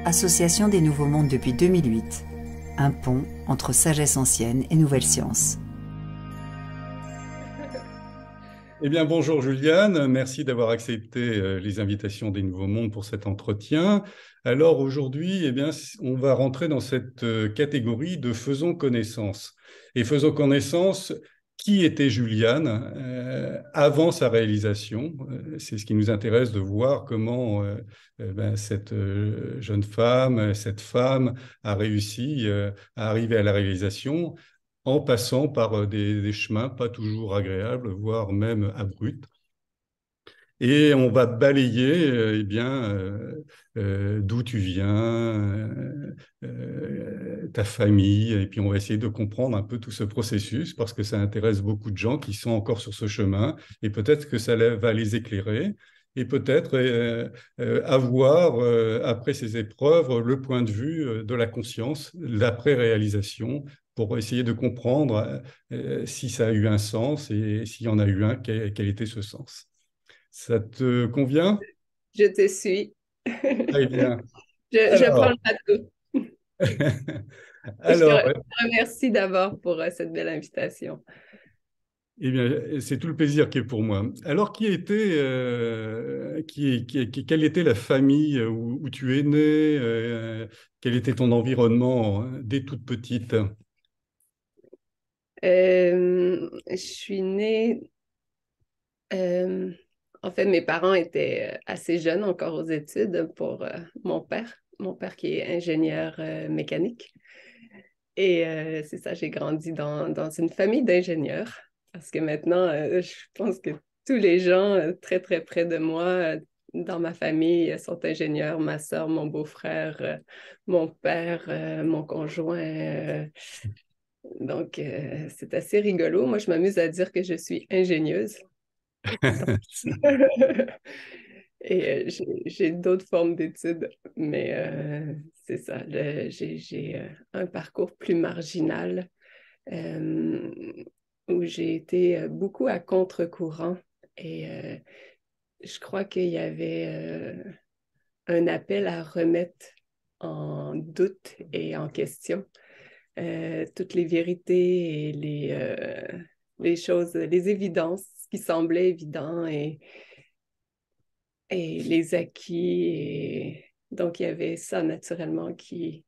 Association des Nouveaux Mondes depuis 2008. Un pont entre sagesse ancienne et nouvelle science. Eh bien, bonjour Juliane, merci d'avoir accepté les invitations des Nouveaux Mondes pour cet entretien. Alors aujourd'hui, eh bien, on va rentrer dans cette catégorie de faisons connaissance. Et faisons connaissance, qui était Juliane avant sa réalisation? C'est ce qui nous intéresse de voir comment cette jeune femme, cette femme a réussi à arriver à la réalisation en passant par des chemins pas toujours agréables, voire même abrupts. Et on va balayer d'où tu viens, ta famille, et puis on va essayer de comprendre un peu tout ce processus parce que ça intéresse beaucoup de gens qui sont encore sur ce chemin et peut-être que ça va les éclairer et peut-être avoir, après ces épreuves, le point de vue de la conscience, l'après-réalisation, pour essayer de comprendre si ça a eu un sens et s'il y en a eu un, quel était ce sens. Ça te convient? Je te suis. Très bien. Je prends le Alors, bateau. Je alors, te remercie d'abord pour cette belle invitation. eh bien, c'est tout le plaisir qui est pour moi. Alors, quelle était la famille où tu es né? Quel était ton environnement dès toute petite? Je suis née. euh, En fait, mes parents étaient assez jeunes encore aux études pour mon père. Mon père qui est ingénieur mécanique. Et c'est ça, j'ai grandi dans une famille d'ingénieurs. Parce que maintenant, je pense que tous les gens très, très près de moi, dans ma famille, sont ingénieurs. Ma soeur, mon beau-frère, mon père, mon conjoint. Donc, c'est assez rigolo. Moi, je m'amuse à dire que je suis ingénieuse. Donc, et j'ai d'autres formes d'études, mais c'est ça. J'ai un parcours plus marginal euh, où j'ai été beaucoup à contre-courant et je crois qu'il y avait un appel à remettre en doute et en question toutes les vérités et les choses, les évidences qui semblaient évidentes et les acquis. Et donc, il y avait ça naturellement qui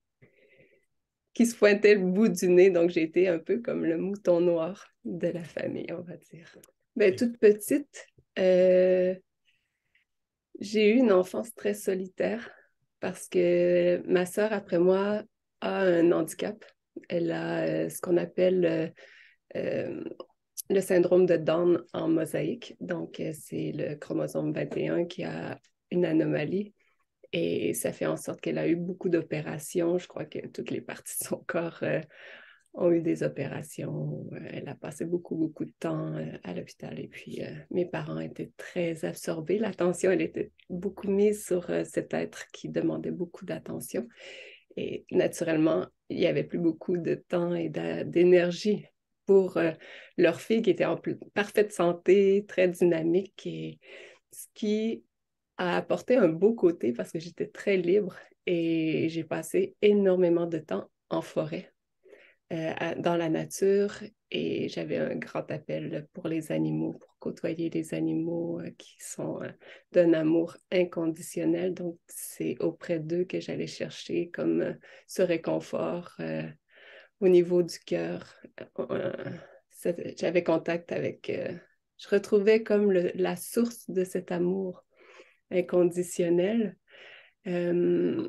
se pointait le bout du nez. Donc, j'ai été un peu comme le mouton noir de la famille, on va dire. Ben, toute petite, euh, j'ai eu une enfance très solitaire parce que ma sœur, après moi, a un handicap. Elle a ce qu'on appelle euh, le syndrome de Down en mosaïque. Donc, c'est le chromosome 21 qui a une anomalie. Et ça fait en sorte qu'elle a eu beaucoup d'opérations. Je crois que toutes les parties de son corps ont eu des opérations. Elle a passé beaucoup, beaucoup de temps à l'hôpital. Et puis, mes parents étaient très absorbés. L'attention, elle était beaucoup mise sur cet être qui demandait beaucoup d'attention. Et naturellement, il n'y avait plus beaucoup de temps et d'énergie pour leur fille qui était en parfaite santé, très dynamique. Et ce qui a apporté un beau côté parce que j'étais très libre et j'ai passé énormément de temps en forêt dans la nature et j'avais un grand appel pour les animaux, pour côtoyer les animaux qui sont d'un amour inconditionnel. Donc, c'est auprès d'eux que j'allais chercher comme ce réconfort au niveau du cœur. Euh, J'avais contact avec... je retrouvais comme la source de cet amour inconditionnel. Euh,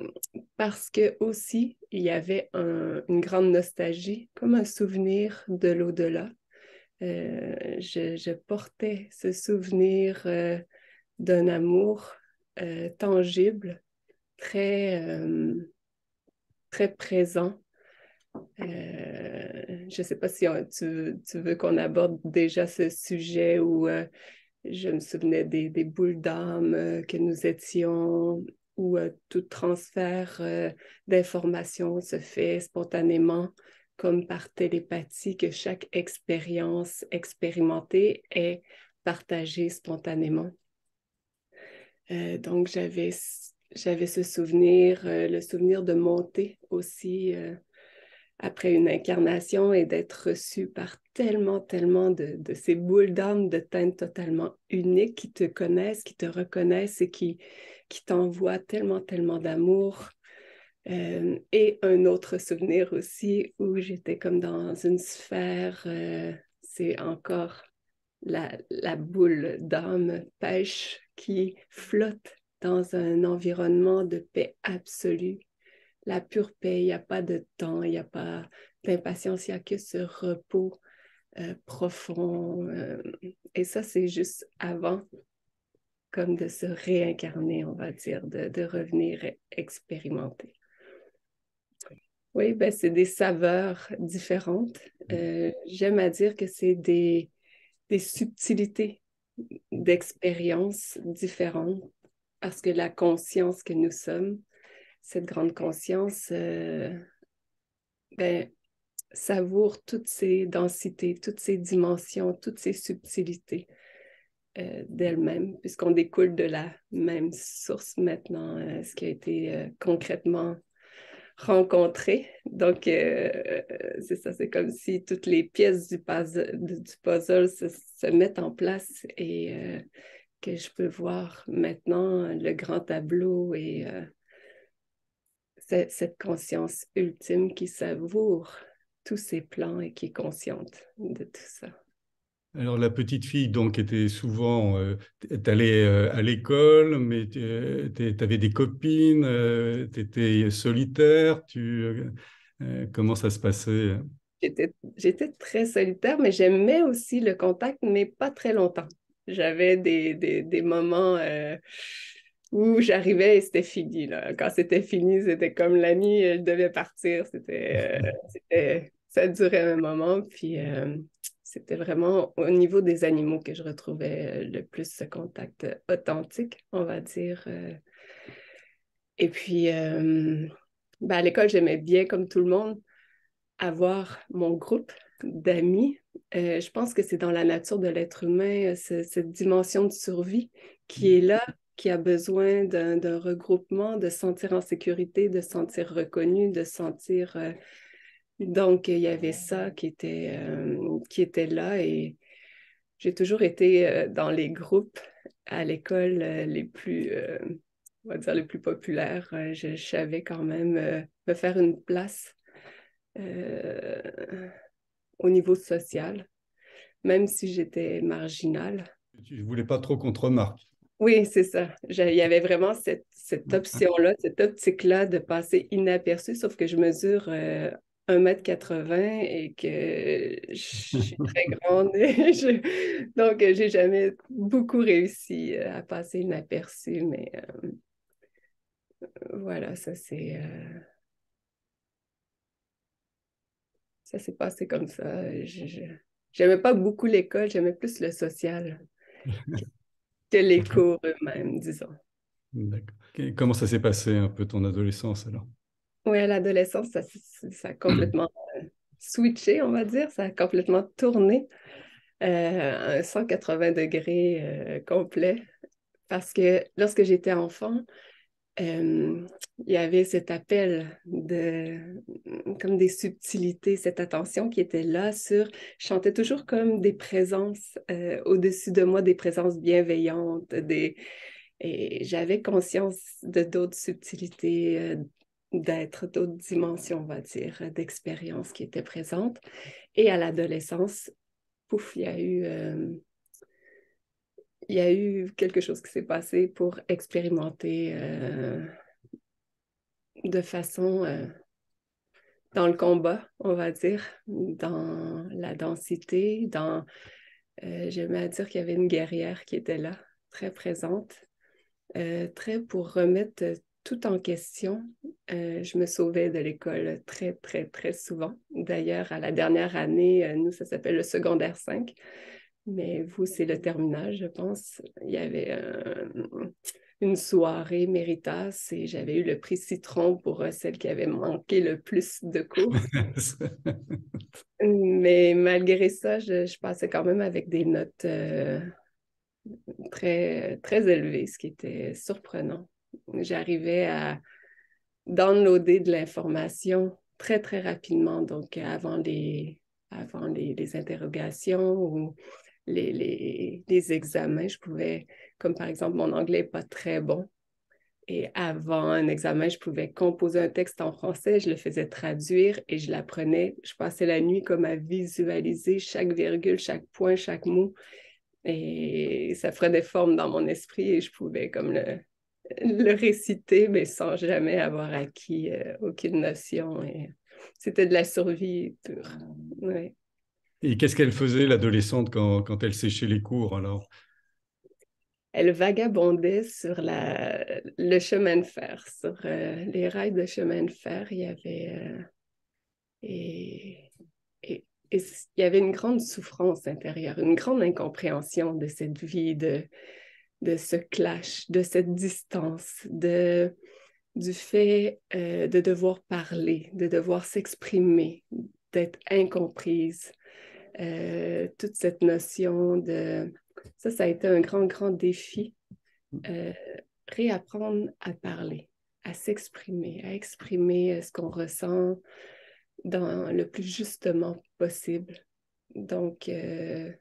Parce que aussi, il y avait une grande nostalgie, comme un souvenir de l'au-delà. Je portais ce souvenir d'un amour tangible, très présent. Je ne sais pas si tu veux qu'on aborde déjà ce sujet où je me souvenais des boules d'âme que nous étions, où tout transfert d'informations se fait spontanément, comme par télépathie, que chaque expérience expérimentée est partagée spontanément. Donc, j'avais j'avais ce souvenir, le souvenir de monter aussi après une incarnation et d'être reçue par tellement, tellement de ces boules d'âme de teintes totalement uniques qui te connaissent, qui te reconnaissent et qui t'envoient tellement, tellement d'amour. Et un autre souvenir aussi où j'étais comme dans une sphère, c'est encore la boule d'âme pêche qui flotte dans un environnement de paix absolue. La pure paix, il n'y a pas de temps, il n'y a pas d'impatience, il n'y a que ce repos profond. Et ça, c'est juste avant, comme de se réincarner, on va dire, de revenir expérimenter. Oui, ben, c'est des saveurs différentes. J'aime à dire que c'est des subtilités d'expériences différentes parce que la conscience que nous sommes, cette grande conscience, ben, savoure toutes ces densités, toutes ces dimensions, toutes ces subtilités d'elle-même, puisqu'on découle de la même source maintenant, ce qui a été concrètement rencontré. Donc, c'est ça, c'est comme si toutes les pièces du puzzle se mettent en place et que je peux voir maintenant le grand tableau et cette conscience ultime qui savoure tous ces plans et qui est consciente de tout ça. Alors, la petite fille, donc, était souvent... t'allais à l'école, mais t'avais des copines, t'étais solitaire. Comment ça se passait? J'étais très solitaire, mais j'aimais aussi le contact, mais pas très longtemps. J'avais des moments où j'arrivais et c'était fini, là. Quand c'était fini, c'était comme la nuit, je devais partir. Ça durait un moment, puis c'était vraiment au niveau des animaux que je retrouvais le plus ce contact authentique, on va dire. Et puis, ben, à l'école, j'aimais bien, comme tout le monde, avoir mon groupe d'amis. Je pense que c'est dans la nature de l'être humain, cette dimension de survie qui est là, qui a besoin d'un regroupement, de se sentir en sécurité, de se sentir reconnu, de se sentir... Donc, il y avait ça qui était là et j'ai toujours été dans les groupes à l'école les plus, on va dire, les plus populaires. Je savais quand même me faire une place euh, au niveau social, même si j'étais marginale. Tu ne voulais pas trop qu'on te remarque. Oui, c'est ça. Il y avait vraiment cette option-là, cette optique-là de passer inaperçu, sauf que je mesure 1,80 m et que je suis très grande. Donc, j'ai jamais beaucoup réussi à passer inaperçu, mais voilà, ça s'est passé comme ça. J'aimais pas beaucoup l'école, j'aimais plus le social que les cours eux-mêmes, disons. D'accord. Comment ça s'est passé un peu ton adolescence alors? Oui, à l'adolescence, ça a complètement switché, on va dire, ça a complètement tourné à un 180 degrés complet. Parce que lorsque j'étais enfant, il y avait cet appel comme des subtilités, cette attention qui était là je chantais toujours comme des présences au-dessus de moi, des présences bienveillantes, et j'avais conscience de d'autres subtilités, d'être d'autres dimensions, on va dire, d'expériences qui étaient présentes. Et à l'adolescence, pouf, il y a eu quelque chose qui s'est passé pour expérimenter de façon dans le combat, on va dire, dans la densité, j'aimais à dire qu'il y avait une guerrière qui était là, très présente, très pour remettre tout en question. Je me sauvais de l'école très, très, très souvent. D'ailleurs, à la dernière année, nous, ça s'appelle le secondaire 5, mais vous, c'est le terminal, je pense. Il y avait une soirée Méritas et j'avais eu le prix Citron pour celle qui avait manqué le plus de cours. Mais malgré ça, je passais quand même avec des notes très, très élevées, ce qui était surprenant. J'arrivais à downloader de l'information très, très rapidement. Donc, avant les interrogations ou les examens, je pouvais, comme par exemple, mon anglais n'est pas très bon. Et avant un examen, je pouvais composer un texte en français, je le faisais traduire et je l'apprenais. Je passais la nuit comme à visualiser chaque virgule, chaque point, chaque mot. Et ça ferait des formes dans mon esprit et je pouvais comme le réciter, mais sans jamais avoir acquis aucune notion. Et c'était de la survie pure. Ouais. Et qu'est-ce qu'elle faisait, l'adolescente, quand elle séchait les cours, alors? Elle vagabondait sur le chemin de fer, sur les rails de chemin de fer. Il y avait et, et il y avait une grande souffrance intérieure, une grande incompréhension de cette vie, de ce clash, de cette distance, du fait de devoir parler, de devoir s'exprimer, d'être incomprise. Toute cette notion de... Ça a été un grand, grand défi. Réapprendre à parler, à s'exprimer, à exprimer ce qu'on ressent dans le plus justement possible. Donc, et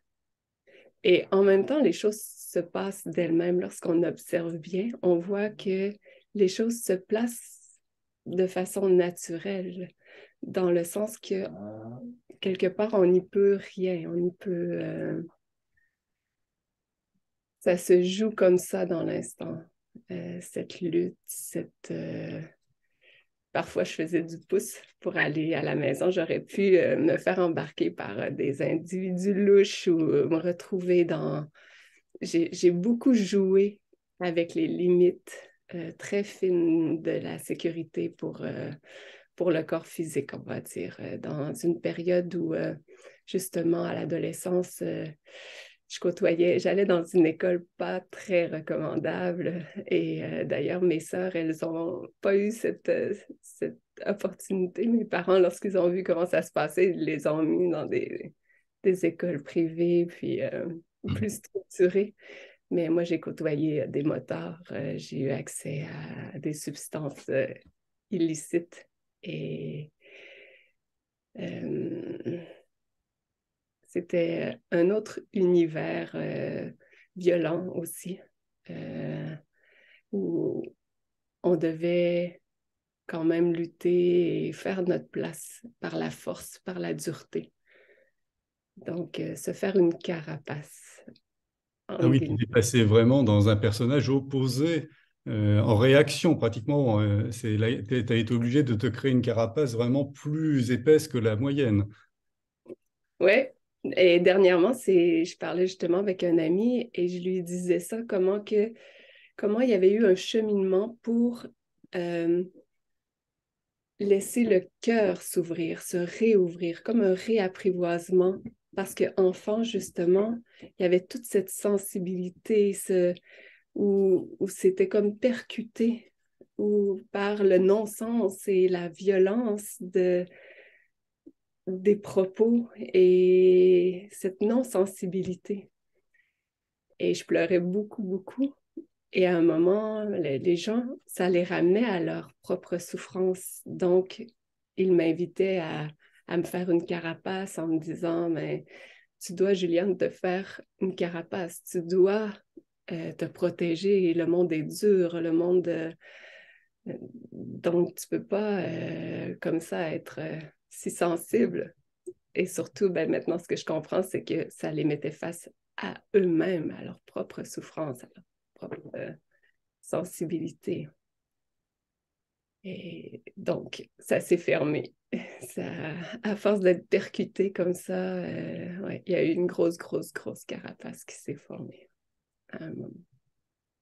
en même temps, les choses se passent d'elles-mêmes lorsqu'on observe bien. On voit que les choses se placent de façon naturelle, dans le sens que quelque part, on n'y peut rien, on n'y peut... ça se joue comme ça dans l'instant. Cette lutte, parfois, je faisais du pouce pour aller à la maison. J'aurais pu me faire embarquer par des individus louches ou me retrouver dans... J'ai beaucoup joué avec les limites très fines de la sécurité pour le corps physique, on va dire. Dans une période où, justement, à l'adolescence, j'allais dans une école pas très recommandable et d'ailleurs, mes sœurs, elles n'ont pas eu cette opportunité. Mes parents, lorsqu'ils ont vu comment ça se passait, ils les ont mis dans des écoles privées, puis plus structurées. Mais moi, j'ai côtoyé des motards, j'ai eu accès à des substances illicites et c'était un autre univers violent aussi, où on devait quand même lutter et faire notre place par la force, par la dureté. Donc, se faire une carapace. Ah oui, tu es passé vraiment dans un personnage opposé, en réaction pratiquement. Tu as été obligé de te créer une carapace vraiment plus épaisse que la moyenne. Oui, et dernièrement, je parlais justement avec un ami et je lui disais ça, comment il y avait eu un cheminement pour laisser le cœur s'ouvrir, se réouvrir, comme un réapprivoisement. Parce qu'enfant, justement, il y avait toute cette sensibilité où c'était comme percuté ou par le non-sens et la violence des propos et cette non-sensibilité. Et je pleurais beaucoup, beaucoup. Et à un moment, les gens, ça les ramenait à leur propre souffrance. Donc, ils m'invitaient à me faire une carapace en me disant, mais tu dois, Juliane, te faire une carapace. Tu dois te protéger. Le monde est dur, le monde... donc, tu peux pas, comme ça, être si sensible. Et surtout, ben, maintenant, ce que je comprends, c'est que ça les mettait face à eux-mêmes, à leur propre souffrance, à leur propre sensibilité. Et donc, ça s'est fermé. Ça, à force d'être percuté comme ça, ouais, il y a eu une grosse, grosse, grosse carapace qui s'est formée à un moment.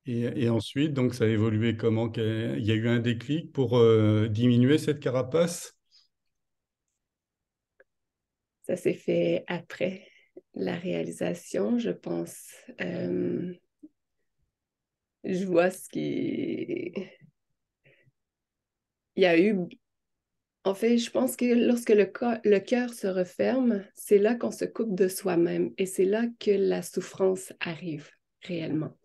Et ensuite, donc, ça a évolué comment? Il y a eu un déclic pour diminuer cette carapace? Ça s'est fait après la réalisation, je pense. Je vois ce qui... Il y a eu... En fait, je pense que lorsque le cœur se referme, c'est là qu'on se coupe de soi-même et c'est là que la souffrance arrive réellement.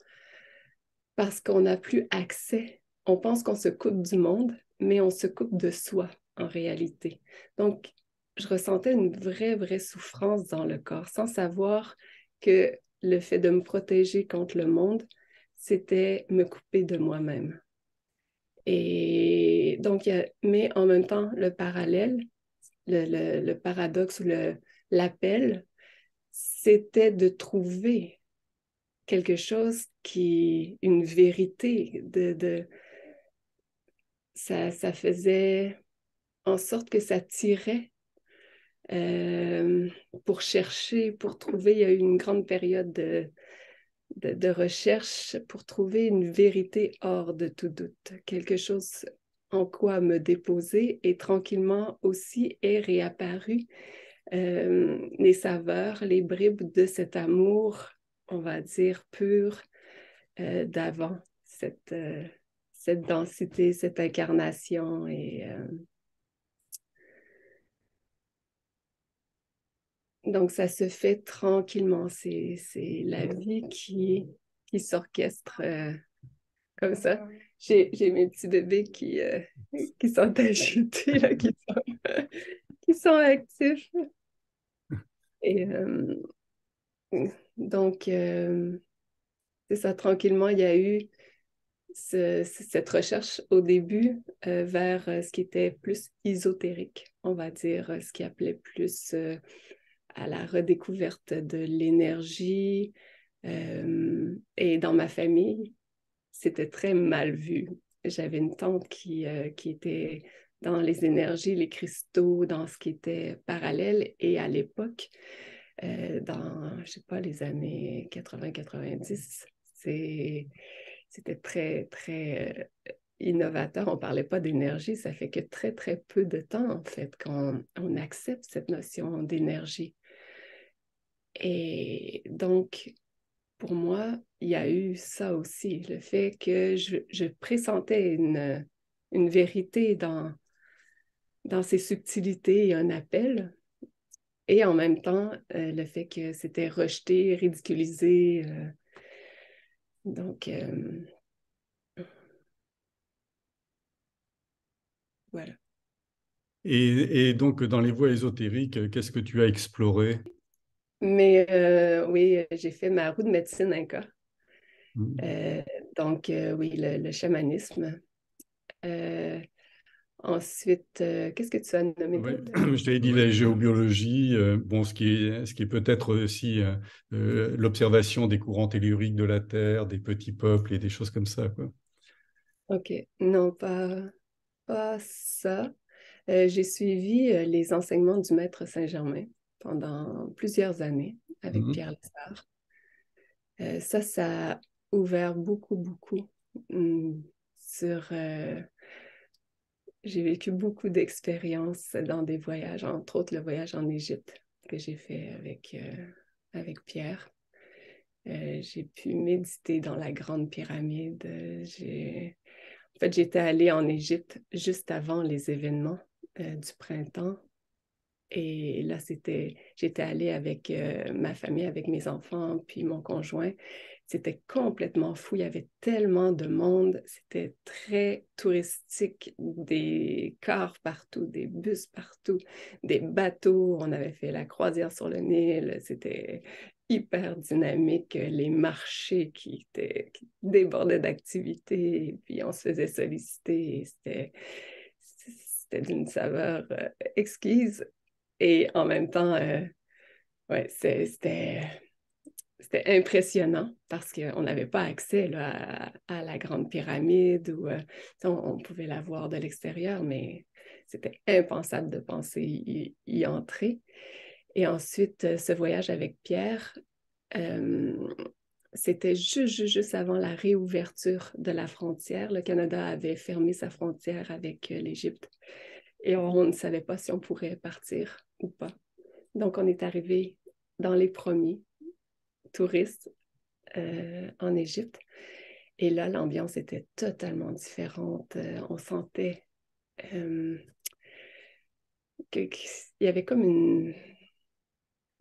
Parce qu'on n'a plus accès, on pense qu'on se coupe du monde, mais on se coupe de soi en réalité. Donc, je ressentais une vraie souffrance dans le corps, sans savoir que le fait de me protéger contre le monde, c'était me couper de moi-même. Et donc, mais en même temps, le parallèle, le paradoxe ou l'appel, c'était de trouver quelque chose une vérité, ça faisait en sorte que ça tirait pour chercher, pour trouver. Il y a eu une grande période de recherche pour trouver une vérité hors de tout doute, quelque chose en quoi me déposer, et tranquillement aussi est réapparu les saveurs, les bribes de cet amour, on va dire, pur d'avant, cette densité, cette incarnation. Et donc, ça se fait tranquillement. C'est la vie qui s'orchestre comme ça. J'ai mes petits bébés qui sont agités, là, qui sont actifs. Et donc, c'est ça, tranquillement, il y a eu cette recherche au début vers ce qui était plus ésotérique, on va dire, ce qui appelait plus à la redécouverte de l'énergie. Et dans ma famille, c'était très mal vu. J'avais une tante qui était dans les énergies, les cristaux, dans ce qui était parallèle. Et à l'époque, dans, je ne sais pas, les années 80-90, c'était très innovateur. On ne parlait pas d'énergie. Ça fait que très peu de temps, en fait, qu'on accepte cette notion d'énergie. Et donc, pour moi, il y a eu ça aussi, le fait que je pressentais une vérité dans ces subtilités et un appel, et en même temps, le fait que c'était rejeté, ridiculisé. Donc, voilà. Et donc, dans les voies ésotériques, qu'est-ce que tu as exploré? Mais oui, j'ai fait ma roue de médecine inca. Mhm. Donc, oui, le chamanisme. Ensuite, qu'est-ce que tu as nommé Ouais, d'autre? je t'avais dit la géobiologie, bon, ce qui est peut-être aussi l'observation des courants telluriques de la Terre, des petits peuples et des choses comme ça, quoi. OK. Non, pas ça. J'ai suivi les enseignements du maître Saint-Germain pendant plusieurs années avec Mhm. Pierre Lessard. Ça a ouvert beaucoup sur... j'ai vécu beaucoup d'expériences dans des voyages, entre autres le voyage en Égypte que j'ai fait avec Pierre. J'ai pu méditer dans la Grande Pyramide. En fait, j'étais allée en Égypte juste avant les événements du printemps. Et là, j'étais allée avec ma famille, avec mes enfants, puis mon conjoint. C'était complètement fou. Il y avait tellement de monde. C'était très touristique. Des cars partout, des bus partout, des bateaux. On avait fait la croisière sur le Nil. C'était hyper dynamique. Les marchés qui débordaient d'activités. Et puis, on se faisait solliciter. C'était d'une saveur exquise. Et en même temps, ouais, c'était impressionnant parce qu'on n'avait pas accès là, à la Grande Pyramide ou on pouvait la voir de l'extérieur, mais c'était impensable de penser y entrer. Et ensuite, ce voyage avec Pierre, euh, c'était juste avant la réouverture de la frontière. Le Canada avait fermé sa frontière avec l'Égypte et on ne savait pas si on pourrait partir ou pas. Donc, on est arrivé dans les premiers touristes en Égypte. Et là, l'ambiance était totalement différente. On sentait qu'il y avait comme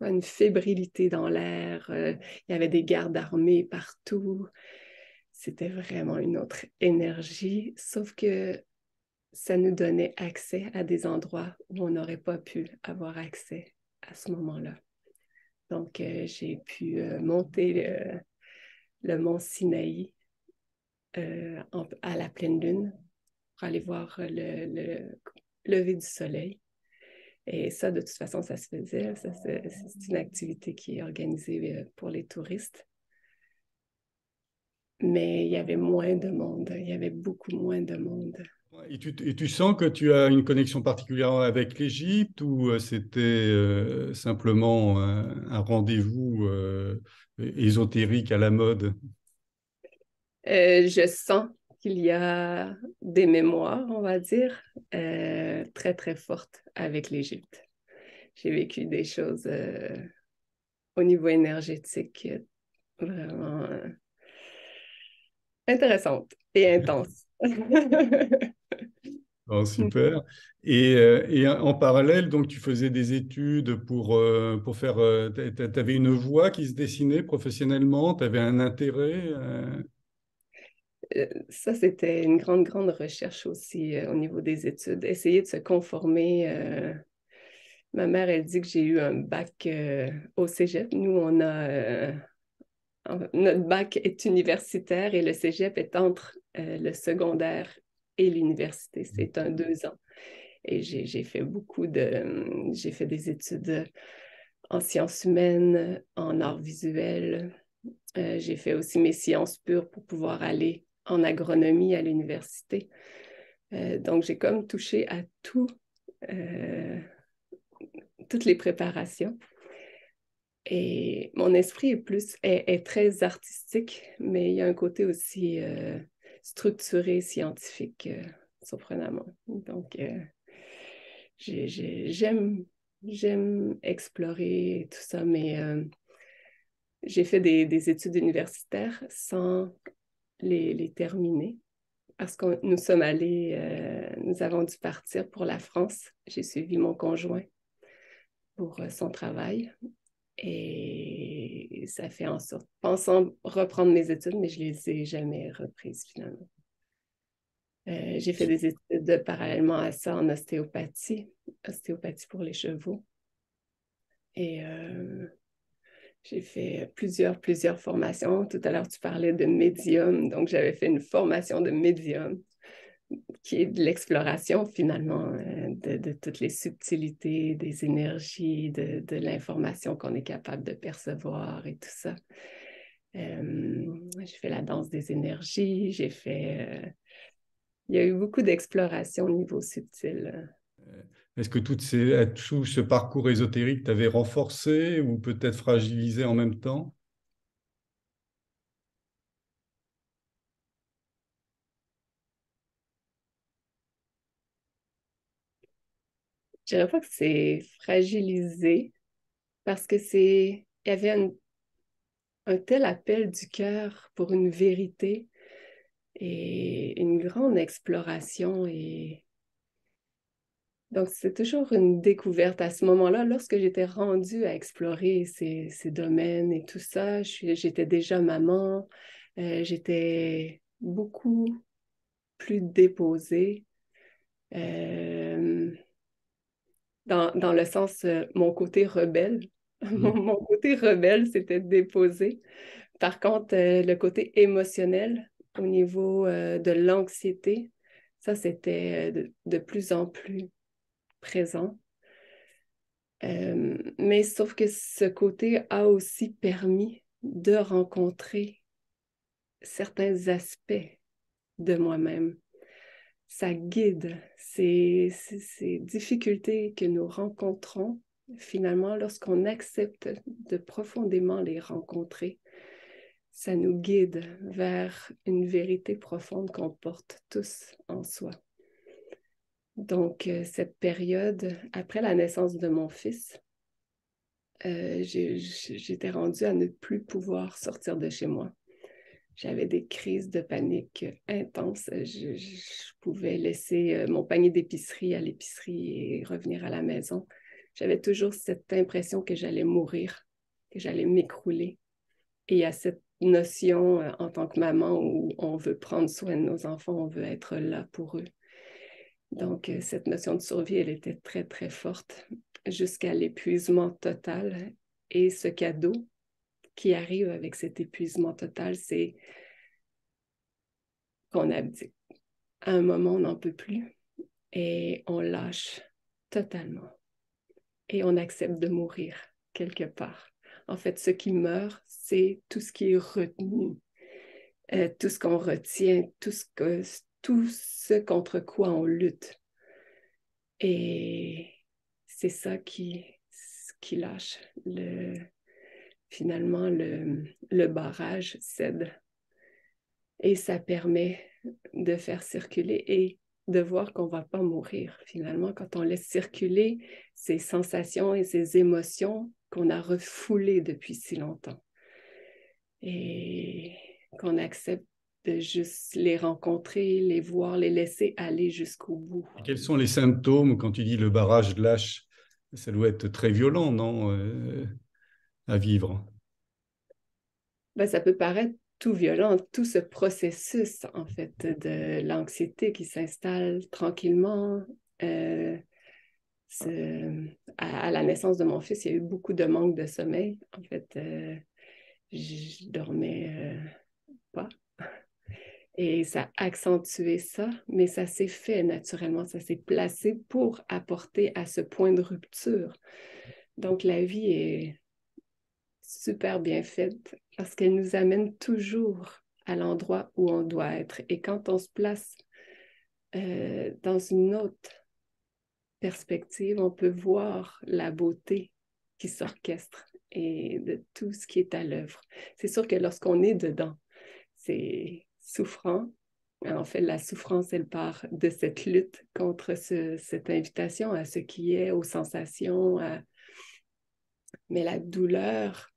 une fébrilité dans l'air. Il y avait des gardes armés partout. c'était vraiment une autre énergie, sauf que ça nous donnait accès à des endroits où on n'aurait pas pu avoir accès à ce moment-là. Donc, j'ai pu monter le mont Sinaï à la pleine lune pour aller voir le lever du soleil. Et ça, de toute façon, ça se faisait. C'est une activité qui est organisée pour les touristes. Mais il y avait moins de monde. Il y avait beaucoup moins de monde. Et tu sens que tu as une connexion particulière avec l'Égypte ou c'était simplement un rendez-vous ésotérique à la mode? Je sens qu'il y a des mémoires, on va dire, très, très fortes avec l'Égypte. J'ai vécu des choses au niveau énergétique vraiment intéressantes et intenses. Oh, super. Et en parallèle, donc, tu faisais des études pour faire... tu avais une voie qui se dessinait professionnellement, tu avais un intérêt Ça, c'était une grande, grande recherche aussi au niveau des études. Essayer de se conformer. Ma mère, elle dit que j'ai eu un bac au cégep. Nous, notre bac est universitaire et le cégep est entre le secondaire et l'université. C'est un 2 ans. Et j'ai fait j'ai fait des études en sciences humaines, en arts visuels. J'ai fait aussi mes sciences pures pour pouvoir aller en agronomie à l'université. Donc, j'ai comme touché à toutes les préparations. Et mon esprit est très artistique, mais il y a un côté aussi structuré, scientifique, surprenamment. Donc, j'aime explorer tout ça, mais j'ai fait des études universitaires sans les terminer parce que nous avons dû partir pour la France. J'ai suivi mon conjoint pour son travail et ça fait en sorte, pensant reprendre mes études, mais je ne les ai jamais reprises finalement. J'ai fait des études parallèlement à ça en ostéopathie pour les chevaux. Et j'ai fait plusieurs formations. Tout à l'heure, tu parlais de médium, donc j'avais fait une formation de médium qui est de l'exploration finalement de toutes les subtilités, des énergies, de l'information qu'on est capable de percevoir et tout ça. J'ai fait la danse des énergies, il y a eu beaucoup d'exploration au niveau subtil. Est-ce que tout ce parcours ésotérique t'avait renforcé ou peut-être fragilisé en même temps? Je dirais pas que c'est fragilisé parce que il y avait un tel appel du cœur pour une vérité et une grande exploration. Et donc, c'est toujours une découverte à ce moment-là. Lorsque j'étais rendue à explorer ces domaines et tout ça, j'étais déjà maman, j'étais beaucoup plus déposée. Euh, dans le sens, mon côté rebelle. Mon côté rebelle s'était déposé. Par contre, le côté émotionnel au niveau de l'anxiété, ça, c'était de plus en plus présent. Mais sauf que ce côté a aussi permis de rencontrer certains aspects de moi-même. Ça guide ces difficultés que nous rencontrons finalement lorsqu'on accepte de profondément les rencontrer. Ça nous guide vers une vérité profonde qu'on porte tous en soi. Donc, cette période, après la naissance de mon fils, j'étais rendue à ne plus pouvoir sortir de chez moi. J'avais des crises de panique intenses. Je pouvais laisser mon panier d'épicerie à l'épicerie et revenir à la maison. J'avais toujours cette impression que j'allais mourir, que j'allais m'écrouler. Et à notion en tant que maman où on veut prendre soin de nos enfants, on veut être là pour eux. Donc, cette notion de survie, elle était très, très forte jusqu'à l'épuisement total. Et ce cadeau qui arrive avec cet épuisement total, c'est qu'on abdique. À un moment, on n'en peut plus et on lâche totalement. Et on accepte de mourir quelque part. En fait, ce qui meurt, c'est tout ce qui est retenu, tout ce qu'on retient, tout ce contre quoi on lutte. Et c'est ça qui lâche. Finalement, le barrage cède. Et ça permet de faire circuler et de voir qu'on ne va pas mourir. Finalement, quand on laisse circuler ces sensations et ces émotions qu'on a refoulées depuis si longtemps. Et qu'on accepte de juste les rencontrer, les voir, les laisser aller jusqu'au bout. Et quels sont les symptômes quand tu dis le barrage lâche? Ça doit être très violent, non, à vivre? Ben, ça peut paraître tout violent, tout ce processus, en fait, de l'anxiété qui s'installe tranquillement. À la naissance de mon fils, il y a eu beaucoup de manque de sommeil. En fait, je dormais pas. Et ça a accentué ça, mais ça s'est fait naturellement, ça s'est placé pour apporter à ce point de rupture. Donc, la vie est super bien faite parce qu'elle nous amène toujours à l'endroit où on doit être. Et quand on se place dans une autre perspective, on peut voir la beauté qui s'orchestre et de tout ce qui est à l'œuvre. C'est sûr que lorsqu'on est dedans, c'est souffrant. En fait, la souffrance, elle part de cette lutte contre cette invitation à ce qui est, aux sensations. Mais la douleur,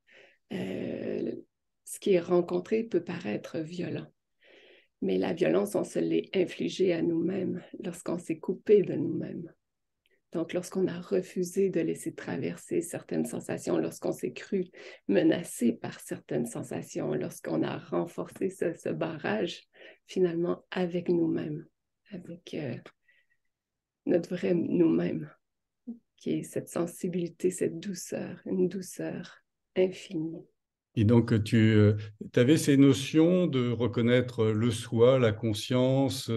ce qui est rencontré peut paraître violent. Mais la violence, on se l'est infligée à nous-mêmes lorsqu'on s'est coupé de nous-mêmes. Donc, lorsqu'on a refusé de laisser traverser certaines sensations, lorsqu'on s'est cru menacé par certaines sensations, lorsqu'on a renforcé ce barrage, finalement, avec nous-mêmes, avec notre vrai nous-mêmes, qui est cette sensibilité, cette douceur, une douceur infinie. Et donc, tu avais ces notions de reconnaître le soi, la conscience.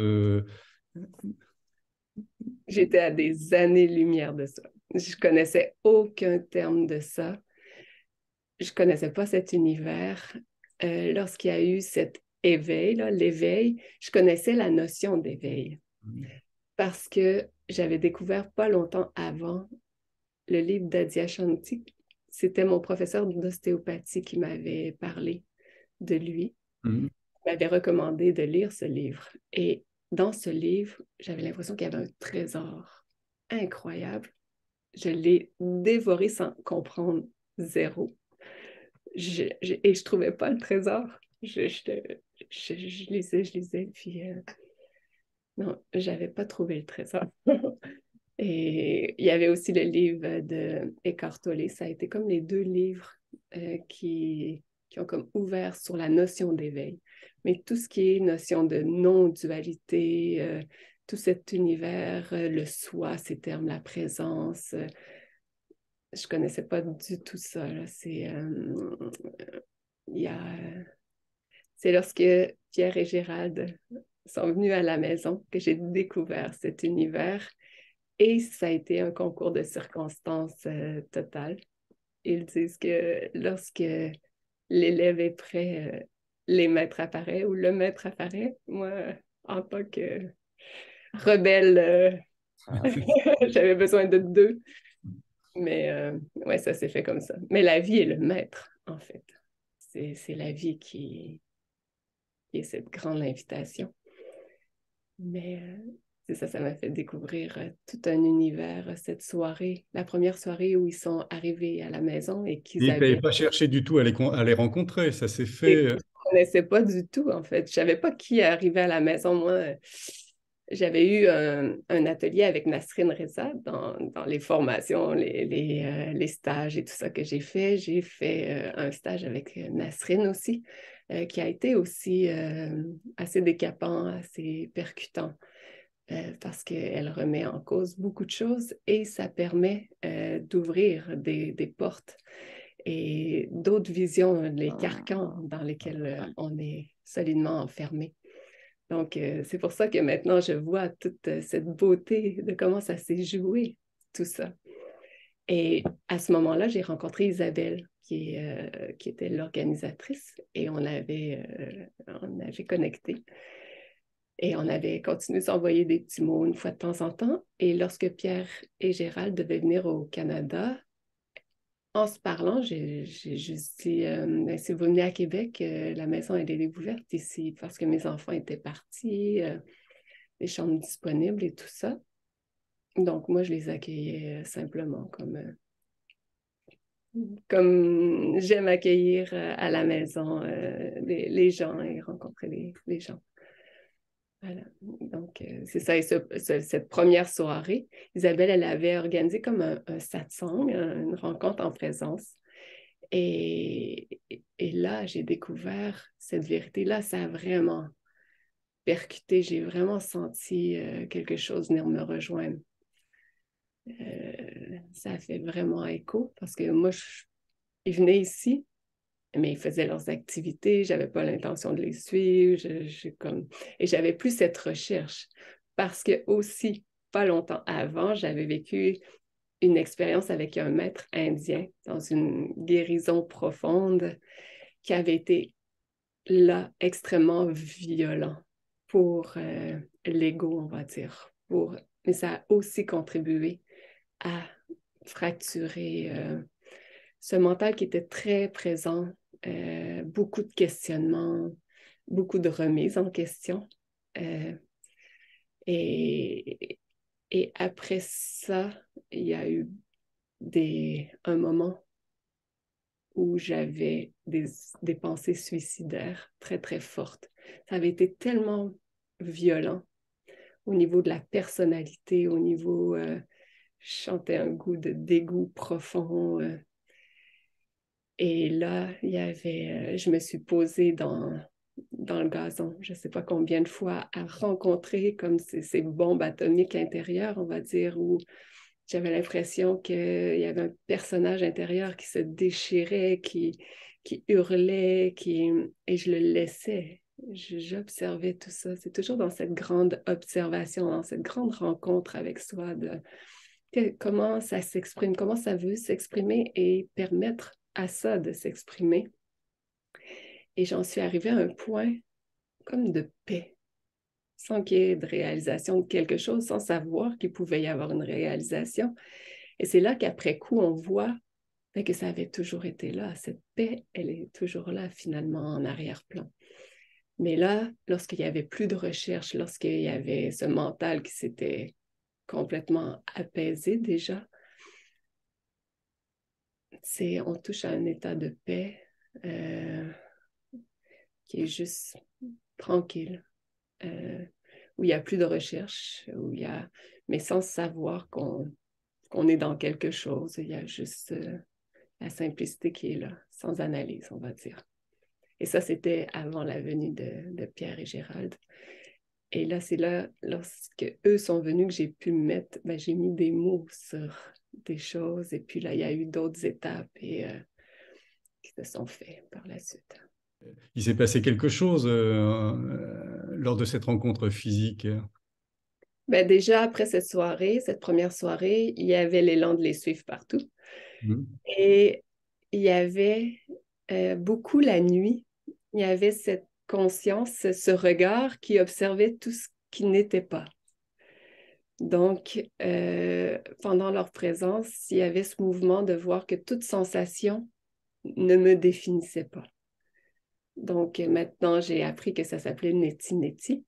J'étais à des années-lumière de ça. Je connaissais aucun terme de ça. Je connaissais pas cet univers. Lorsqu'il y a eu cet éveil, l'éveil, je connaissais la notion d'éveil parce que j'avais découvert pas longtemps avant le livre d'Adyashanti. C'était mon professeur d'ostéopathie qui m'avait parlé de lui. Il m'avait recommandé de lire ce livre. Et dans ce livre, j'avais l'impression qu'il y avait un trésor incroyable. Je l'ai dévoré sans comprendre zéro. Et je trouvais pas le trésor. Je lisais, puis non, j'avais pas trouvé le trésor. Et il y avait aussi le livre de Eckhart Tolle. Ça a été comme les deux livres qui ont comme ouvert sur la notion d'éveil. Mais tout ce qui est notion de non-dualité, tout cet univers, le soi, ces termes, la présence, je connaissais pas du tout ça. C'est lorsque Pierre et Gérald sont venus à la maison que j'ai découvert cet univers. Et ça a été un concours de circonstances total. Ils disent que lorsque l'élève est prêt, les maîtres apparaissent ou le maître apparaît. Moi, en tant que rebelle, j'avais besoin de deux. Mais ouais, ça s'est fait comme ça. Mais la vie est le maître, en fait. C'est la vie qui est cette grande invitation. Mais c'est ça, ça m'a fait découvrir tout un univers, cette soirée, la première soirée où ils sont arrivés à la maison et qu'ils Et tu n'avais pas cherché du tout à les rencontrer, ça s'est fait. Je ne connaissais pas du tout, en fait. Je ne savais pas qui arrivait à la maison. Moi, j'avais eu un atelier avec Nasrin Reza dans les formations, les stages et tout ça que j'ai fait. J'ai fait un stage avec Nasrin aussi. qui a été aussi assez décapant, assez percutant, parce qu'elle remet en cause beaucoup de choses et ça permet d'ouvrir des portes et d'autres visions, les carcans dans lesquels on est solidement enfermé. Donc, c'est pour ça que maintenant, je vois toute cette beauté de comment ça s'est joué, tout ça. Et à ce moment-là, j'ai rencontré Isabelle, qui était l'organisatrice, et on avait connecté. Et on avait continué de s'envoyer des petits mots une fois de temps en temps. Et lorsque Pierre et Gérald devaient venir au Canada, en se parlant, j'ai juste dit, si vous venez à Québec, la maison, elle est ouverte ici parce que mes enfants étaient partis, les chambres disponibles et tout ça. Donc, moi, je les accueillais simplement comme j'aime accueillir à la maison les gens et rencontrer les gens. Voilà. Donc, c'est ça. Et cette première soirée, Isabelle, elle avait organisé comme un satsang, une rencontre en présence. Et là, j'ai découvert cette vérité-là. Ça a vraiment percuté. J'ai vraiment senti quelque chose venir me rejoindre. Ça a fait vraiment écho parce que moi, ils venaient ici, mais ils faisaient leurs activités. Je n'avais pas l'intention de les suivre. Et j'avais plus cette recherche parce que aussi, pas longtemps avant, j'avais vécu une expérience avec un maître indien dans une guérison profonde qui avait été là extrêmement violent pour l'ego, on va dire. Mais ça a aussi contribué à fracturer ce mental qui était très présent, beaucoup de questionnements, beaucoup de remises en question. Et après ça, il y a eu un moment où j'avais des pensées suicidaires très, très fortes. Ça avait été tellement violent au niveau de la personnalité, au niveau, je sentais un goût de dégoût profond. Et là, je me suis posée dans le gazon, je ne sais pas combien de fois, à rencontrer comme ces bombes atomiques intérieures, on va dire, où j'avais l'impression qu'il y avait un personnage intérieur qui se déchirait, qui hurlait, et je le laissais. J'observais tout ça. C'est toujours dans cette grande observation, dans cette grande rencontre avec soi, comment ça s'exprime, comment ça veut s'exprimer et permettre à ça de s'exprimer. Et j'en suis arrivée à un point comme de paix, sans qu'il y ait de réalisation de quelque chose, sans savoir qu'il pouvait y avoir une réalisation. Et c'est là qu'après coup, on voit que ça avait toujours été là. Cette paix, elle est toujours là, finalement, en arrière-plan. Mais là, lorsqu'il n'y avait plus de recherche, lorsqu'il y avait ce mental qui s'était complètement apaisé déjà, on touche à un état de paix qui est juste tranquille, où il n'y a plus de recherche, mais sans savoir qu'on est dans quelque chose. Il y a juste la simplicité qui est là, sans analyse, on va dire. Et ça, c'était avant la venue de Pierre et Gérald. Et là, c'est là, lorsque eux sont venus, que j'ai pu j'ai mis des mots sur des choses. Et puis là, il y a eu d'autres étapes qui se sont faites par la suite. Il s'est passé quelque chose lors de cette rencontre physique? Déjà, après cette première soirée, il y avait l'élan de les suivre partout. Et il y avait beaucoup la nuit, il y avait cette conscience, ce regard qui observait tout ce qui n'était pas. Donc, pendant leur présence, il y avait ce mouvement de voir que toute sensation ne me définissait pas. Donc, maintenant, j'ai appris que ça s'appelait neti-neti.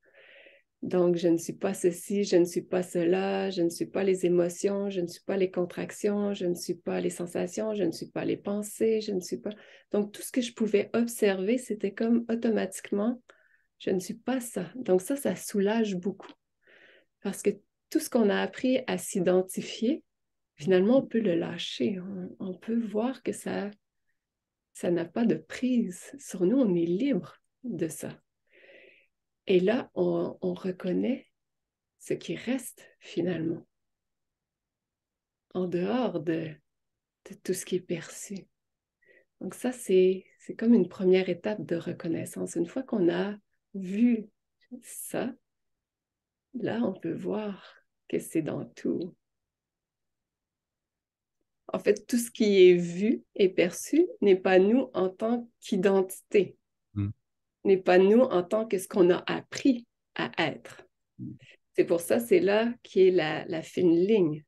Donc, je ne suis pas ceci, je ne suis pas cela, je ne suis pas les émotions, je ne suis pas les contractions, je ne suis pas les sensations, je ne suis pas les pensées, je ne suis pas... Donc, tout ce que je pouvais observer, c'était comme automatiquement, je ne suis pas ça. Donc, ça soulage beaucoup. Parce que tout ce qu'on a appris à s'identifier, finalement, on peut le lâcher. On peut voir que ça n'a pas de prise. Sur nous, on est libre. de ça. Et là, on reconnaît ce qui reste finalement, en dehors de tout ce qui est perçu. Donc ça, c'est comme une première étape de reconnaissance. Une fois qu'on a vu ça, là, on peut voir que c'est dans tout. En fait, tout ce qui est vu et perçu n'est pas nous en tant qu'identité, n'est pas nous en tant que ce qu'on a appris à être. C'est pour ça, c'est là qui est la fine ligne.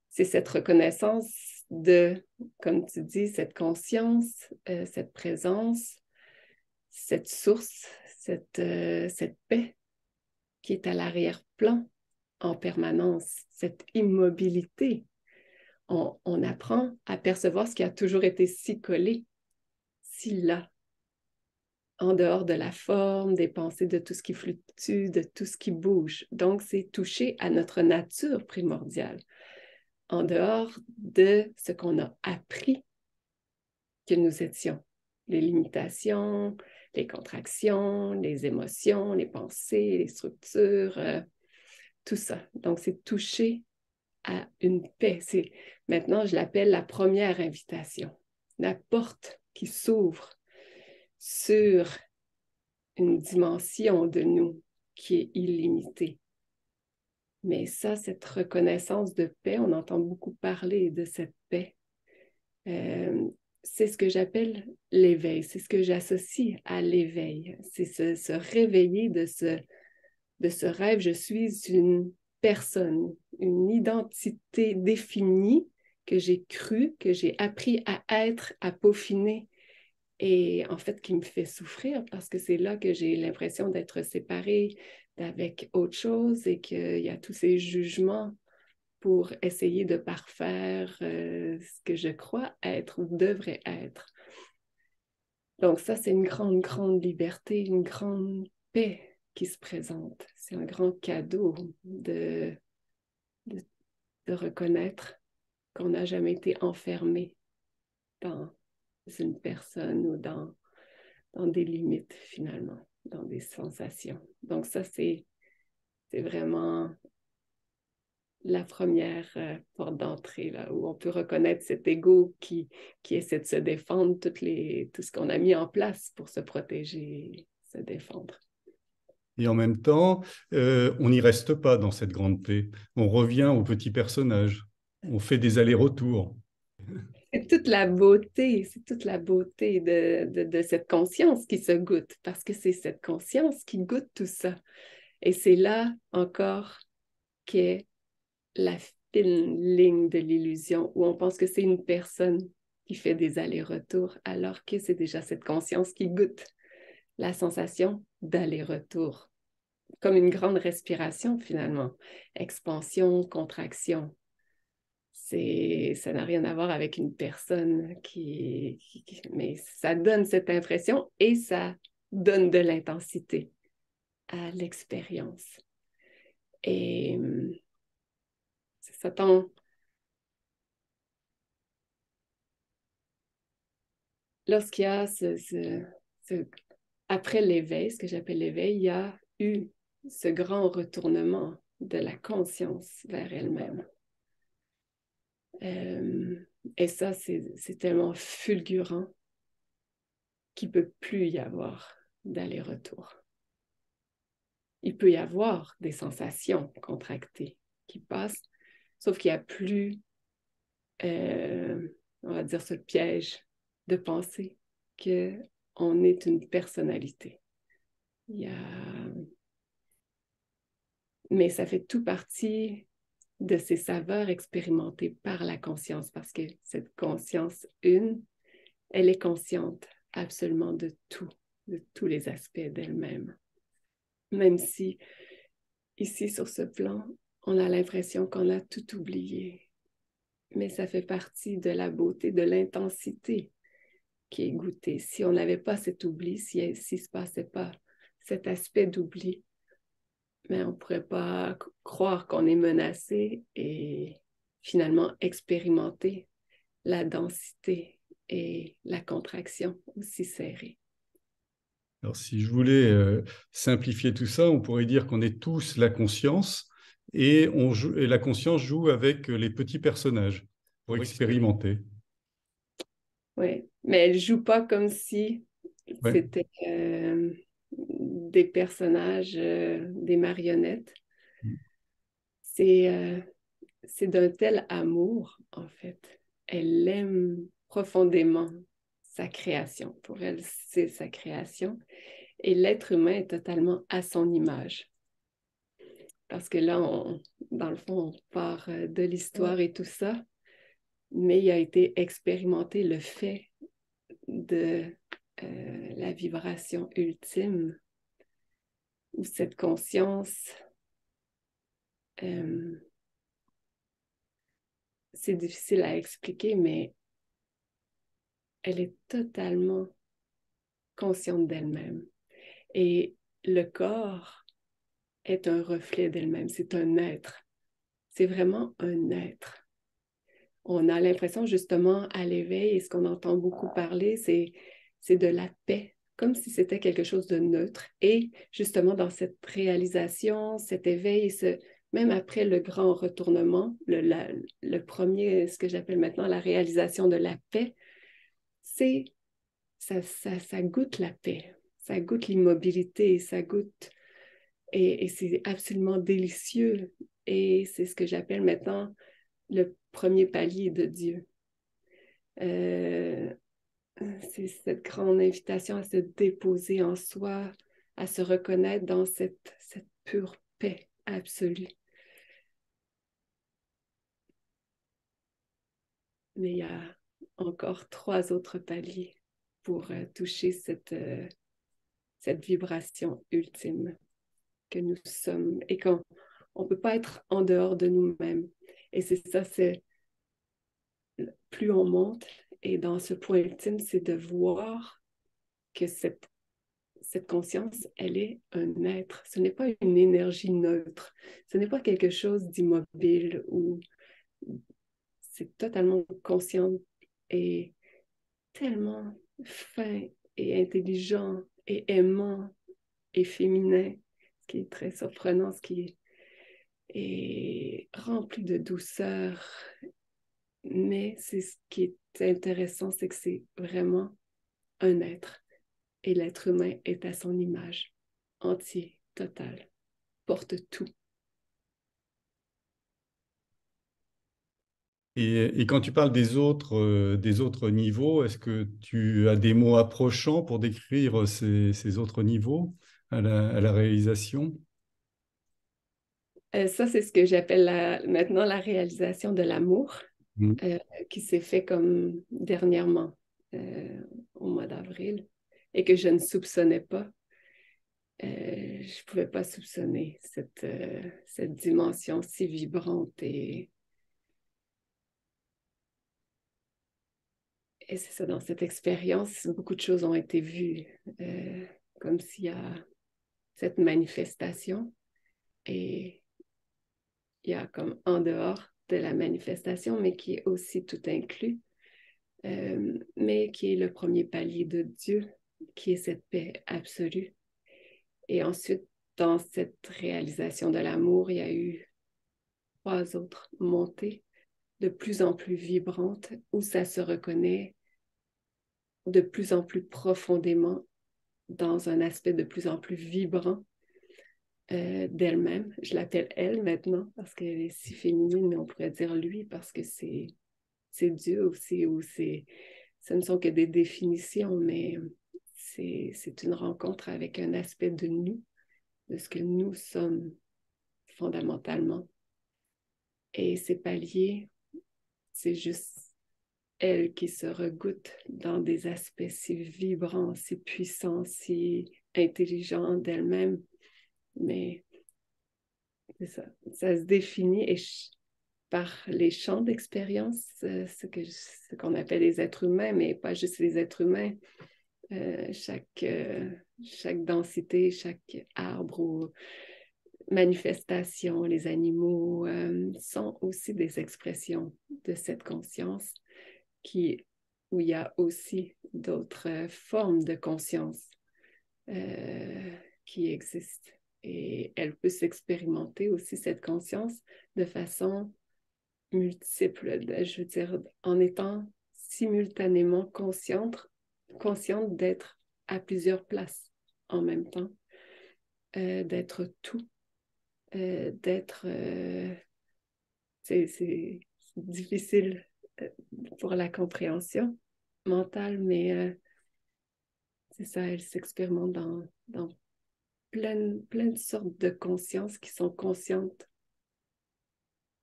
C'est cette reconnaissance de, comme tu dis, cette conscience, cette présence, cette source, cette paix qui est à l'arrière-plan en permanence, cette immobilité. On apprend à percevoir ce qui a toujours été si collé, si là, en dehors de la forme, des pensées, de tout ce qui fluctue, de tout ce qui bouge. Donc, c'est toucher à notre nature primordiale, en dehors de ce qu'on a appris que nous étions. Les limitations, les contractions, les émotions, les pensées, les structures, tout ça. Donc, c'est toucher à une paix. Maintenant, je l'appelle la première invitation, la porte qui s'ouvre sur une dimension de nous qui est illimitée. Mais ça, cette reconnaissance de paix, on entend beaucoup parler de cette paix. C'est ce que j'appelle l'éveil, c'est ce que j'associe à l'éveil. C'est se réveiller de ce rêve. Je suis une personne, une identité définie que j'ai cru, que j'ai appris à être, à peaufiner et en fait qui me fait souffrir parce que c'est là que j'ai l'impression d'être séparée d'avec autre chose et qu'il y a tous ces jugements pour essayer de parfaire ce que je crois être ou devrait être. Donc ça, c'est une grande, grande liberté, une grande paix qui se présente. C'est un grand cadeau de reconnaître qu'on n'a jamais été enfermé dans une personne ou dans des limites, finalement, dans des sensations. Donc ça, c'est vraiment la première porte d'entrée, là, où on peut reconnaître cet ego qui essaie de se défendre, tout ce qu'on a mis en place pour se protéger, se défendre. Et en même temps, on n'y reste pas dans cette grande paix. On revient au petit personnage. On fait des allers-retours. C'est toute la beauté de cette conscience qui se goûte, parce que c'est cette conscience qui goûte tout ça. Et c'est là encore qu'est la fine ligne de l'illusion, où on pense que c'est une personne qui fait des allers-retours, alors que c'est déjà cette conscience qui goûte la sensation d'aller-retour, comme une grande respiration finalement, expansion, contraction. Ça n'a rien à voir avec une personne mais ça donne cette impression et ça donne de l'intensité à l'expérience. Et c'est ça, lorsqu'il y a après l'éveil, ce que j'appelle l'éveil, il y a eu ce grand retournement de la conscience vers elle-même. Et ça, c'est tellement fulgurant qu'il ne peut plus y avoir d'aller-retour. Il peut y avoir des sensations contractées qui passent, sauf qu'il n'y a plus, on va dire, ce piège de penser qu'on est une personnalité. Mais ça fait tout partie de ces saveurs expérimentées par la conscience, parce que cette conscience une, elle est consciente absolument de tous les aspects d'elle-même. Même si, ici, sur ce plan, on a l'impression qu'on a tout oublié. Mais ça fait partie de la beauté, de l'intensité qui est goûtée. Si on n'avait pas cet oubli, s'il ne se passait pas cet aspect d'oubli, mais on ne pourrait pas croire qu'on est menacé et finalement expérimenter la densité et la contraction aussi serrée. Alors, si je voulais simplifier tout ça, on pourrait dire qu'on est tous la conscience et, et la conscience joue avec les petits personnages pour expérimenter. Oui, mais elle joue pas comme si Ouais. c'était des personnages, des marionnettes. C'est c'est d'un tel amour, en fait. Elle aime profondément sa création. Pour elle, c'est sa création. Et l'être humain est totalement à son image. Parce que là, dans le fond, on part de l'histoire et tout ça, mais il a été expérimenté le fait de la vibration ultime, ou cette conscience, euh, c'est difficile à expliquer, mais elle est totalement consciente d'elle-même. Et le corps est un reflet d'elle-même, c'est un être. C'est vraiment un être. On a l'impression justement à l'éveil, et ce qu'on entend beaucoup parler, c'est de la paix, comme si c'était quelque chose de neutre. Et justement dans cette réalisation, cet éveil, même après le grand retournement, le premier, ce que j'appelle maintenant la réalisation de la paix, c'est ça goûte la paix, ça goûte l'immobilité, ça goûte, et c'est absolument délicieux. Et c'est ce que j'appelle maintenant le premier palier de Dieu. Euh, c'est cette grande invitation à se déposer en soi, à se reconnaître dans cette pure paix absolue. Mais il y a encore 3 autres paliers pour toucher cette vibration ultime que nous sommes et qu'on ne peut pas être en dehors de nous-mêmes. Et c'est ça, c'est plus on monte, et dans ce point ultime, c'est de voir que cette conscience, elle est un être. Ce n'est pas une énergie neutre. Ce n'est pas quelque chose d'immobile ou c'est totalement conscient et tellement fin et intelligent et aimant et féminin, ce qui est très surprenant, ce qui est rempli de douceur. Mais c'est ce qui est intéressant, c'est que c'est vraiment un être. Et l'être humain est à son image, entier, total, porte tout. Et quand tu parles des autres niveaux, est-ce que tu as des mots approchants pour décrire ces autres niveaux à la réalisation? Ça, c'est ce que j'appelle maintenant la réalisation de l'amour, Mm. qui s'est fait comme dernièrement, au mois d'avril, et que je ne soupçonnais pas. Je ne pouvais pas soupçonner cette dimension si vibrante. Et c'est ça, dans cette expérience, beaucoup de choses ont été vues, comme s'il y a cette manifestation et il y a comme en dehors de la manifestation, mais qui est aussi tout inclus, mais qui est le premier palier de Dieu, qui est cette paix absolue. Et ensuite, dans cette réalisation de l'amour, il y a eu 3 autres montées de plus en plus vibrantes où ça se reconnaît de plus en plus profondément dans un aspect de plus en plus vibrant d'elle-même. Je l'appelle elle maintenant parce qu'elle est si féminine, mais on pourrait dire lui parce que c'est Dieu aussi, ou ce ne sont que des définitions, mais c'est une rencontre avec un aspect de nous, de ce que nous sommes fondamentalement. Et ces paliers, c'est juste elle qui se regoute dans des aspects si vibrants, si puissants, si intelligents d'elle-même. Mais c'est ça, ça se définit par les champs d'expérience, ce qu'on appelle les êtres humains, mais pas juste les êtres humains. Chaque densité, chaque arbre ou manifestation, les animaux sont aussi des expressions de cette conscience où il y a aussi d'autres formes de conscience qui existe. Et elle peut s'expérimenter aussi, cette conscience, de façon multiple, je veux dire, en étant simultanément consciente d'être à plusieurs places en même temps, d'être tout, d'être... c'est difficile pour la compréhension mentale, mais c'est ça, elle s'expérimente dans plein de sortes de consciences qui sont conscientes,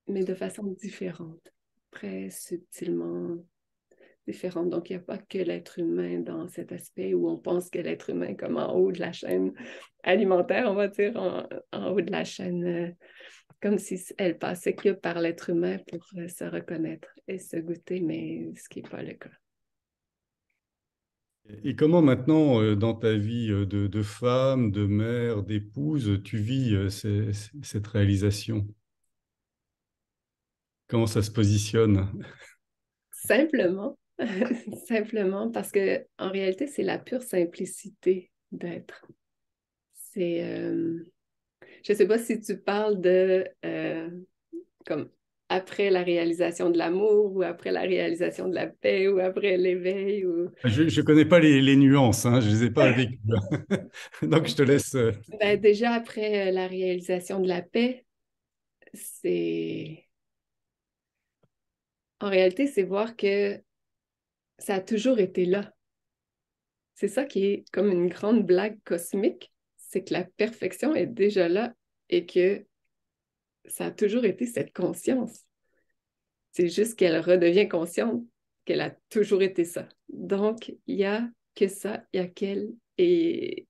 mais de façon différente, très subtilement différente. Donc, il n'y a pas que l'être humain dans cet aspect où on pense que l'être humain comme en haut de la chaîne alimentaire, on va dire, en haut de la chaîne, comme si elle passait que par l'être humain pour se reconnaître et se goûter, mais ce qui n'est pas le cas. Et comment maintenant, dans ta vie de femme, de mère, d'épouse, tu vis cette réalisation? Comment ça se positionne? Simplement, simplement parce que en réalité, c'est la pure simplicité d'être. C'est, je ne sais pas si tu parles de comme après la réalisation de l'amour ou après la réalisation de la paix ou après l'éveil ou... Je ne connais pas les nuances, hein, je ne les ai pas vécues. Donc, je te laisse. Ben, déjà après la réalisation de la paix, c'est... En réalité, c'est voir que ça a toujours été là. C'est ça qui est comme une grande blague cosmique, c'est que la perfection est déjà là et que ça a toujours été cette conscience. C'est juste qu'elle redevient consciente qu'elle a toujours été ça. Donc, il n'y a que ça, il y a qu'elle. Et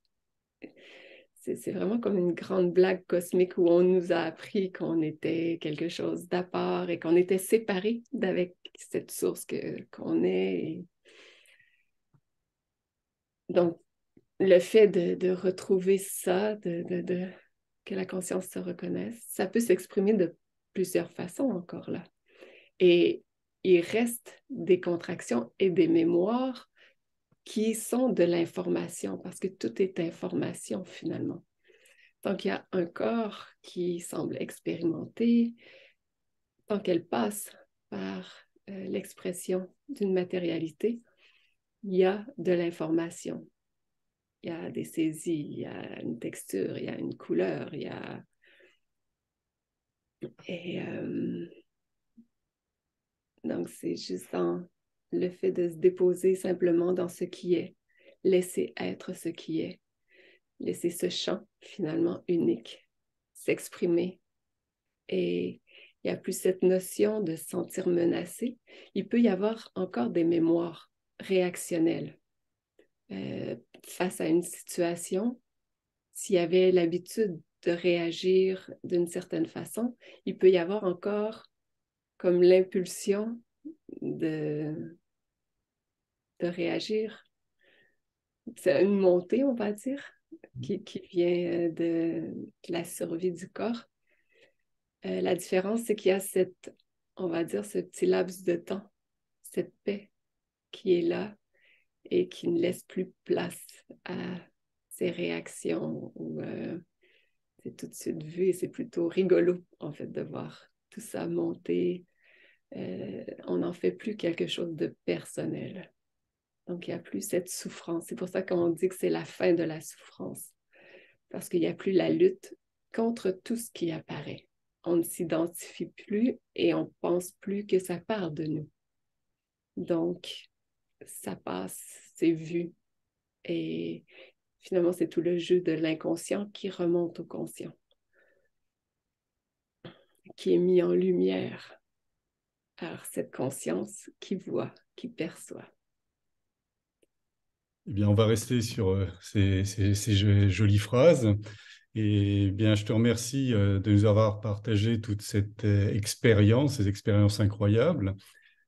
c'est vraiment comme une grande blague cosmique où on nous a appris qu'on était quelque chose d'à part et qu'on était séparés d'avec cette source qu'on est. Donc, le fait de retrouver ça, que la conscience se reconnaisse, ça peut s'exprimer de plusieurs façons encore là. Et il reste des contractions et des mémoires qui sont de l'information, parce que tout est information finalement. Donc, il y a un corps qui semble expérimenter, tant qu'elle passe par l'expression d'une matérialité, il y a de l'information. Il y a des saisies, il y a une texture, il y a une couleur, il y a... Et donc, c'est juste le fait de se déposer simplement dans ce qui est, laisser être ce qui est, laisser ce chant finalement unique s'exprimer. Et il n'y a plus cette notion de se sentir menacé. Il peut y avoir encore des mémoires réactionnelles face à une situation. S'il y avait l'habitude de réagir d'une certaine façon, il peut y avoir encore comme l'impulsion de réagir. C'est une montée, on va dire, qui vient de la survie du corps. La différence, c'est qu'il y a on va dire, ce petit laps de temps, cette paix qui est là et qui ne laisse plus place à ces réactions où c'est tout de suite vu et c'est plutôt rigolo, en fait, de voir tout ça monter. On n'en fait plus quelque chose de personnel. Donc, il n'y a plus cette souffrance. C'est pour ça qu'on dit que c'est la fin de la souffrance, parce qu'il n'y a plus la lutte contre tout ce qui apparaît. On ne s'identifie plus et on ne pense plus que ça part de nous. Donc, ça passe, c'est vu. Et finalement, c'est tout le jeu de l'inconscient qui remonte au conscient, qui est mis en lumière par cette conscience qui voit, qui perçoit. Eh bien, on va rester sur ces jolies phrases. Et bien, je te remercie de nous avoir partagé toute cette expérience, ces expériences incroyables.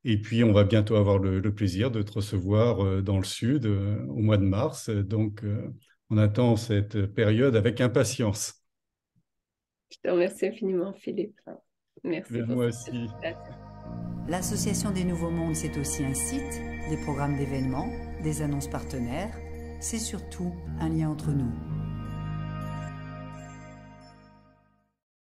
Et puis, on va bientôt avoir le plaisir de te recevoir dans le Sud au mois de mars. Donc, on attend cette période avec impatience. Je te remercie infiniment, Philippe. Merci Bien, pour moi cette aussi. invitation. L'Association des Nouveaux Mondes, c'est aussi un site, des programmes d'événements, des annonces partenaires, c'est surtout un lien entre nous.